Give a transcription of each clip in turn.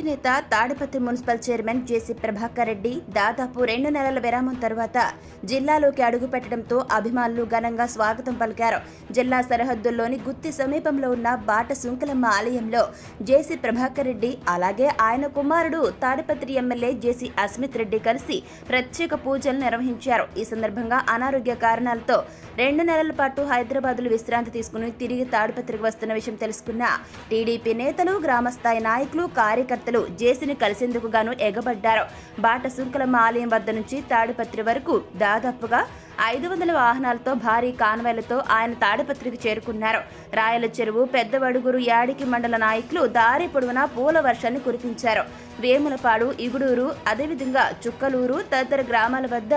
నేత Tadipatri municipal chairman జేసీ ప్రభాకర్ రెడ్డి దాదాపు 2 నెలల విరామం తర్వాత జిల్లాలోకి అడుగుపెట్టడంతో అభిమానులు ఘనంగా స్వాగతం పలికారు. జిల్లా సరిహద్దుల్లోని గుత్తి సమీపంలో ఉన్న బాట సుంకలమ్మ ఆలయంలో జేసీ ప్రభాకర్ రెడ్డి అలాగే ఆయన కుమారుడు తాడిపత్రి ఎమ్మెల్యే జేసీ అస్మిత్ రెడ్డి కలిసి ప్రత్యేక పూజలు నిర్వహించారు. ఈ సందర్భంగా అనారోగ్య కారణాలతో 2 నెలల పాటు హైదరాబాద్లో విశ్రాంతి తీసుకుని తిరిగి తాడిపత్రికి వస్తున్న విషయం తెలుసుకున్న టీడీపీ నేతలు, గ్రామస్థాయి నాయకులు, కార్యకర్తలు జేసీని కలిసేందుకు గాను ఎగబడ్డారు. బాట సుంకలమ్మ ఆలయం వద్ద నుంచి తాడిపత్రి వరకు దాదాపుగా 500 వాహనాలతో భారీ కాన్వాయ్లతో ఆయన తాడిపత్రికి చేరుకున్నారు. రాయల చెరువు, పెద్దవడుగురు, యాడికి మండల నాయకులు దారి పొడవునా పూల వర్షాన్ని కురిపించారు. వేములపాడు, ఇగుడూరు, అదేవిధంగా చుక్కలూరు తదితర గ్రామాల వద్ద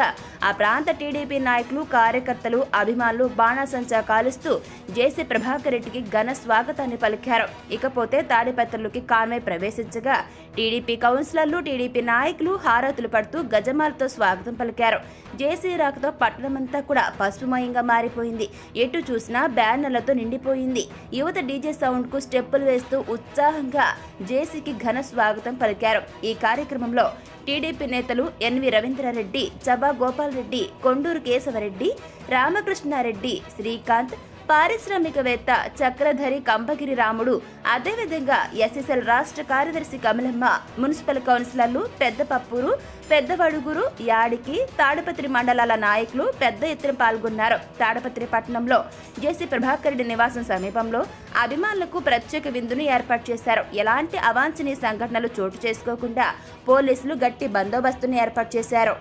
ఆ ప్రాంత టీడీపీ నాయకులు, కార్యకర్తలు, అభిమానులు బాణాసంచా కాలుస్తూ జేసీ ప్రభాకర్ రెడ్డికి ఘన స్వాగతాన్ని పలికారు. ఇకపోతే తాడిపత్రిలోకి కాన్వాయ్ ప్రవేశించగా టీడీపీ కౌన్సిలర్లు, టీడీపీ నాయకులు హారతులు పడుతూ గజమాలతో స్వాగతం పలికారు. జేసీ రాకతో పట్టణమంతా కూడా పసుపుమయంగా మారిపోయింది. ఎటు చూసినా బ్యానర్లతో నిండిపోయింది. యువత డీజే సౌండ్ కు స్టెప్పులు వేస్తూ ఉత్సాహంగా జేసీకి ఘన స్వాగతం పలికారు. ఈ కార్యక్రమంలో టీడీపీ నేతలు ఎన్వి రవీంద్రారెడ్డి, చబా గోపాల్ రెడ్డి, కొండూరు కేశవరెడ్డి, రామకృష్ణారెడ్డి, శ్రీకాంత్, పారిశ్రామికవేత్త చక్రధరి కంపగిరి రాముడు, అదేవిధంగా ఎస్ఎస్ఎల్ రాష్ట్ర కార్యదర్శి కమలమ్మ, మున్సిపల్ కౌన్సిలర్లు పెద్దపప్పూరు, పెద్దవడుగురు, యాడికి, తాడిపత్రి మండలాల నాయకులు పెద్ద ఎత్తున పాల్గొన్నారు. తాడిపత్రి పట్టణంలో జేసీ ప్రభాకర్ రెడ్డి నివాసం సమీపంలో అభిమానులకు ప్రత్యేక విందును ఏర్పాటు చేశారు. ఎలాంటి అవాంఛనీయ సంఘటనలు చోటు చేసుకోకుండా పోలీసులు గట్టి బందోబస్తును ఏర్పాటు చేశారు.